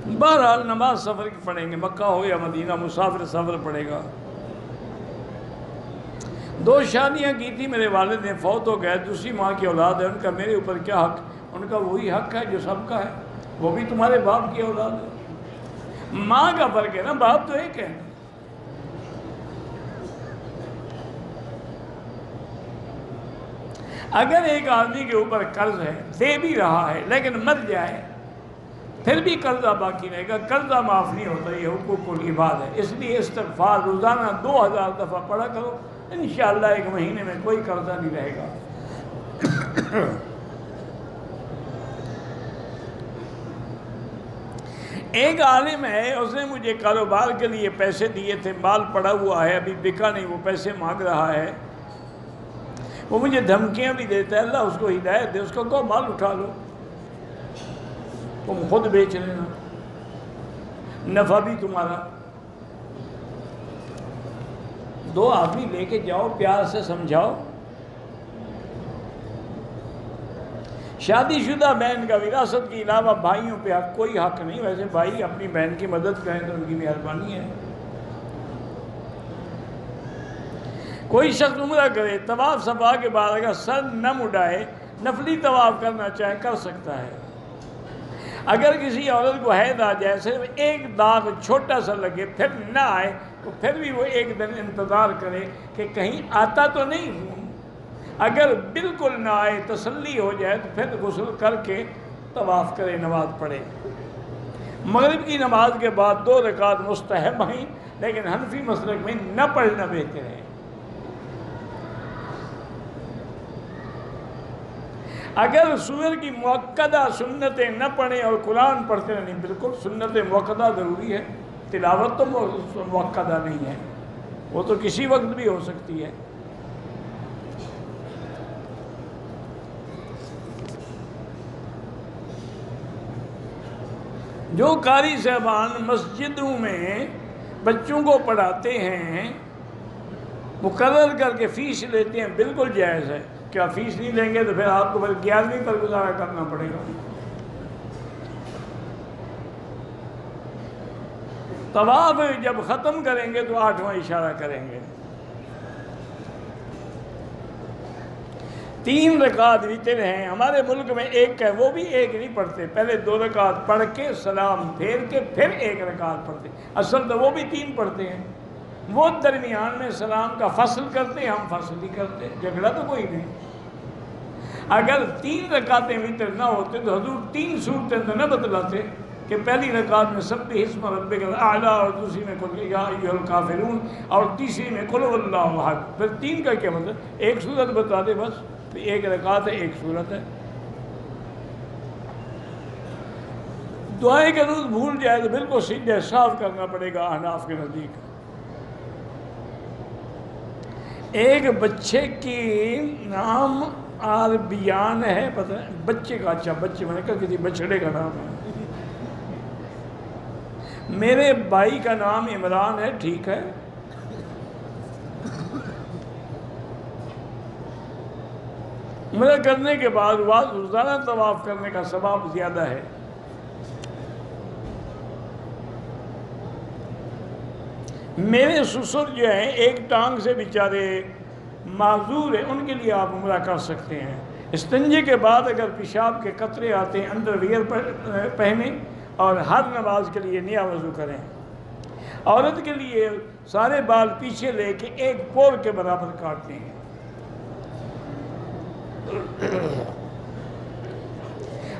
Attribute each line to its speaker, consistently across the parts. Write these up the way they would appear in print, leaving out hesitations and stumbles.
Speaker 1: بہرحال نماز سفر کی پڑھیں گے، مکہ ہو یا مدینہ، مسافر سفر پڑھے گا۔ 2 شادیاں کی تھی، میرے والد نے فوت ہو گئے، دوسری ماں کی اولاد ہے، ان کا میرے اوپر کیا حق؟ ان کا وہی حق ہے جو سب کا ہے، وہ بھی تمہارے باپ کی اولاد ہے۔ ماں کا فرق ہے نا، باپ تو ایک ہے۔ اگر ایک آدمی کے اوپر قرض ہے، دے بھی رہا ہے لیکن مر جائے پھر بھی قرضہ باقی رہے گا، قرضہ معاف نہیں ہوتا، یہ حقوق العباد ہے۔ اس لیے استغفار روزانہ 2000 دفعہ پڑھا کرو، انشاءاللہ 1 مہینے میں کوئی قرضہ نہیں رہے گا۔ ایک عالم ہے، اس نے مجھے کاروبار کے لیے پیسے دیے تھے، مال پڑا ہوا ہے، ابھی بکا نہیں، وہ پیسے مانگ رہا ہے، وہ مجھے دھمکیاں بھی دیتا ہے، اللہ اس کو ہدایت دے، اس کو کہو مال اٹھا لو، تم خود بیچ لینا، نفع بھی تمہارا۔ 2 آدمی لے کے جاؤ، پیار سے سمجھاؤ۔ شادی شدہ بہن کا وراثت کے علاوہ بھائیوں پہ کوئی حق نہیں، ویسے بھائی اپنی بہن کی مدد کریں تو ان کی مہربانی ہے۔ کوئی شخص عمرہ کرے، طواف صفا کے بعد اگر سر نہ مڈائے، نفلی طواف کرنا چاہے کر سکتا ہے۔ اگر کسی عورت کو حیض آ جائے، صرف ایک داغ چھوٹا سا لگے، پھر نہ آئے تو پھر بھی وہ 1 دن انتظار کرے کہ کہیں آتا تو نہیں ہوں۔ اگر بالکل نہ آئے، تسلی ہو جائے تو پھر غسل کر کے طواف کرے، نماز پڑھے۔ مغرب کی نماز کے بعد 2 رکعت مستحب ہیں، لیکن حنفی مسلک میں نہ پڑھنا بہتر ہے۔ اگر سورج کی مؤکدہ سنتیں نہ پڑھیں اور قرآن پڑھتے رہیں، بالکل سنت مؤکدہ ضروری ہے، تلاوت تو مؤکدہ نہیں ہے، وہ تو کسی وقت بھی ہو سکتی ہے۔ جو قاری صاحبان مسجدوں میں بچوں کو پڑھاتے ہیں، مقرر کر کے فیس لیتے ہیں، بالکل جائز ہے۔ کیا فیس نہیں لیں گے تو پھر آپ کو پھر 11ویں پر گزارا کرنا پڑے گا۔ طواف جب ختم کریں گے تو 8واں اشارہ کریں گے۔ 3 رکعت وتر ہیں، ہمارے ملک میں 1 ہے، وہ بھی 1 نہیں پڑھتے، پہلے 2 رکعت پڑھ کے سلام پھیر کے پھر 1 رکعت پڑھتے، اصل تو وہ بھی 3 پڑھتے ہیں، وہ درمیان میں سلام کا فصل کرتے ہیں، ہم فصل نہیں کرتے، جھگڑا تو کوئی نہیں۔ اگر 3 رکعتیں وتر نہ ہوتے تو حضور 3 صورتیں تو نہ بدلاتے کہ پہلی رکعت میں سبح اسم ربک الاعلی، اور دوسری میں قل یا ایھا الکافرون، اور تیسری میں قل هو اللہ احد۔ پھر 3 کا کیا مطلب؟ 1 صورت بتا دے بس، 1 رکعت ہے، 1 صورت ہے۔ دعائیں کے روز بھول جائے تو بالکل سیدھے صاف کرنا پڑے گا احناف کے نزدیک۔ ایک بچے کی نام عربیان ہے، پتہ ہے بچے کا، اچھا بچے، میں نے کہا کسی بچڑے کا نام ہے۔ میرے بھائی کا نام عمران ہے، ٹھیک ہے۔ عمرہ کرنے کے بعد روزانہ طواف کرنے کا ثواب زیادہ ہے۔ میرے سسر جو ہیں ایک ٹانگ سے بیچارے معذور ہیں، ان کے لیے آپ عمرہ کر سکتے ہیں۔ استنجے کے بعد اگر پیشاب کے قطرے آتے ہیں، انڈر ویئر پہنیں اور ہر نماز کے لیے نیا وضو کریں۔ عورت کے لیے سارے بال پیچھے لے کے 1 پور کے برابر کاٹتے ہیں۔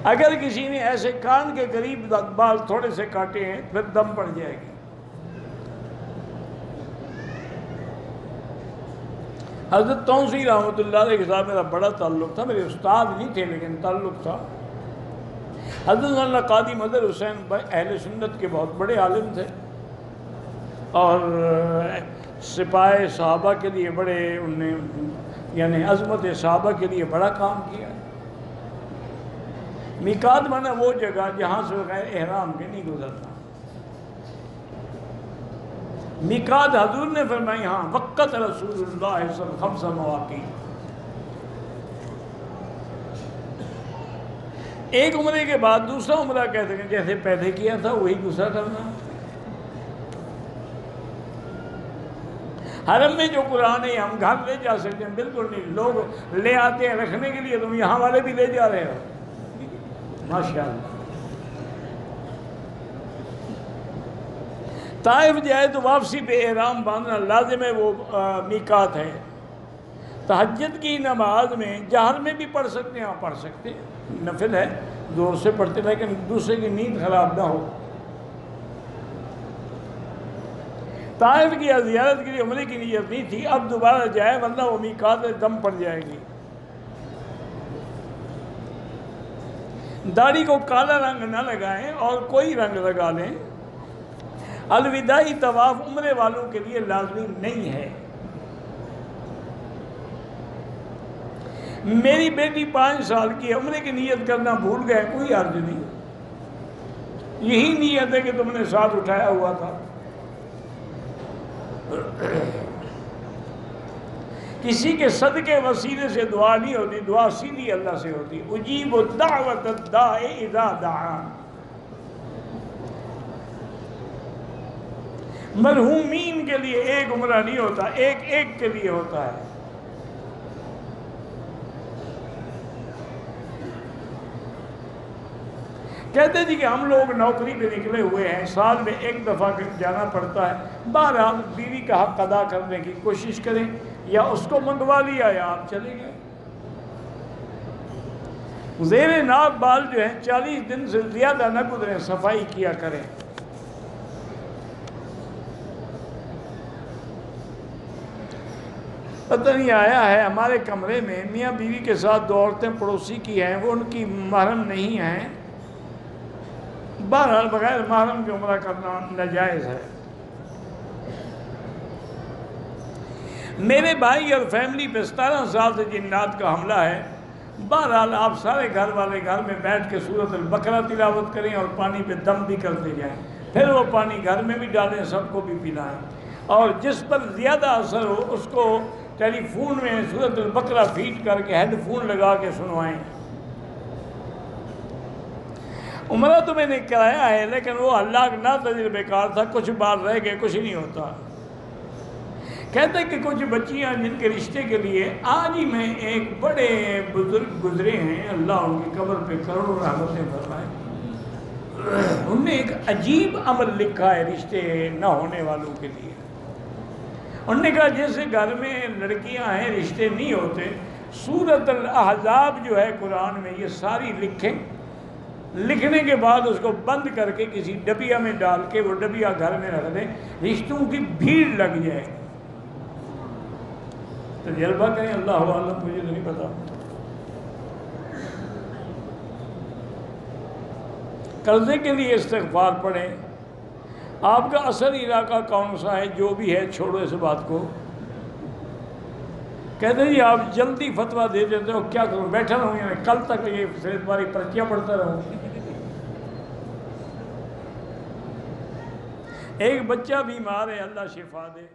Speaker 1: اگر کسی نے ایسے کان کے قریب بال تھوڑے سے کاٹے ہیں پھر دم پڑ جائے گی۔ حضرت توسی رحمۃ اللہ علیہ کے ساتھ میرا بڑا تعلق تھا، میرے استاد نہیں تھے لیکن تعلق تھا۔ حضرت اللہ قاضی مظہر حسین اہل سنت کے بہت بڑے عالم تھے، اور سپاہ صحابہ کے لیے بڑے، انہوں نے یعنی عظمت صحابہ کے لیے بڑا کام کیا۔ میقات مانا وہ جگہ جہاں سے بغیر احرام کے نہیں گزرتا۔ میقات حضور نے فرمائی، ہاں وقت رسول اللہ صلی اللہ علیہ وسلم 5 مواقع۔ ایک عمرے کے بعد دوسرا عمرہ کہتے ہیں جیسے پہلے کیا تھا وہی دوسرا کرنا. حرم میں جو قرآن ہے ہم گھر لے جا سکتے ہیں؟ بالکل نہیں. لوگ لے آتے ہیں رکھنے کے لیے، تم یہاں والے بھی لے جا رہے ہو. ماشاءاللہ. طائف جائے تو واپسی پہ احرام باندھنا لازم ہے، وہ میقات ہے. تہجد کی نماز میں جہر میں بھی پڑھ سکتے ہیں، آپ پڑھ سکتے ہیں، نفل ہے، زور سے پڑھتے، لیکن دوسرے کی نیند خراب نہ ہو. طائف کی زیارت کے لیے عمرے کی نیت نہیں تھی، اب دوبارہ جائے ورنہ وہ میقات دم پڑ جائے گی. داڑھی کو کالا رنگ نہ لگائیں اور کوئی رنگ لگا لیں. الوداعی طواف عمرے والوں کے لیے لازمی نہیں ہے. میری بیٹی 5 سال کی ہے، عمرے کی نیت کرنا بھول گئے، کوئی حرج نہیں. یہی نیت ہے کہ تم نے ساتھ اٹھایا ہوا تھا. کسی کے صدقے وسیلے سے دعا نہیں ہوتی، دعا سیدھی اللہ سے ہوتی. اجیب دعوت الداع اذا دعان. مرحومین کے لیے ایک عمرہ نہیں ہوتا، ایک ایک کے لیے ہوتا ہے. کہتے جی کہ ہم لوگ نوکری پہ نکلے ہوئے ہیں، سال میں ایک دفعہ جانا پڑتا ہے. بہرحال بیوی کا حق ادا کرنے کی کوشش کریں، یا اس کو منگوا لیا یا آپ چلے گئے. زیر ناک بال جو ہیں 40 دن سے زیادہ نہ گزریں، صفائی کیا کریں. پتہ نہیں آیا ہے ہمارے کمرے میں میاں بیوی کے ساتھ 2 عورتیں پڑوسی کی ہیں، وہ ان کی محرم نہیں ہیں. بہرحال بغیر محرم کے عمرہ کرنا ناجائز ہے. میرے بھائی اور فیملی پہ 17 سال سے جنات کا حملہ ہے. بہرحال آپ سارے گھر والے گھر میں بیٹھ کے سورۃ البقرہ تلاوت کریں اور پانی پہ دم بھی کرتے جائیں، پھر وہ پانی گھر میں بھی ڈالیں، سب کو بھی پلائیں. اور جس پر زیادہ اثر ہو اس کو ٹیلی فون میں سورۃ البقرہ فیڈ کر کے ہیڈ فون لگا کے سنوائیں. عمرہ تو میں نے کرایا ہے، لیکن وہ اللہ کا نہ تجربے کار تھا، کچھ بار رہ گئے، کچھ نہیں ہوتا. کہتے کہ کچھ بچیاں جن کے رشتے کے لیے آج ہی میں ایک بڑے بزرگ گزرے ہیں، اللہ ان کی قبر پہ کروڑوں رحمتیں فرمائے، انہوں نے ایک عجیب عمل لکھا ہے رشتے نہ ہونے والوں کے لیے. انہوں نے کہا جیسے گھر میں لڑکیاں ہیں رشتے نہیں ہوتے، سورۃ الاحزاب جو ہے قرآن میں یہ ساری لکھیں، لکھنے کے بعد اس کو بند کر کے کسی ڈبیا میں ڈال کے وہ ڈبیا گھر میں رکھ دیں، رشتوں کی بھیڑ لگ جائے. تجربہ کریں، اللہ عالم، مجھے تو نہیں پتا. قرضے کے لیے استغفار پڑھیں. آپ کا اصل علاقہ کون سا ہے؟ جو بھی ہے چھوڑو اس بات کو. کہتے ہیں جی آپ جلدی فتویٰ دے دیتے ہو، کیا کروں، بیٹھا رہوں یا کل تک یہ صحت باری پرچیاں پڑھتا رہوں. ایک بچہ بیمار ہے، اللہ شفا دے.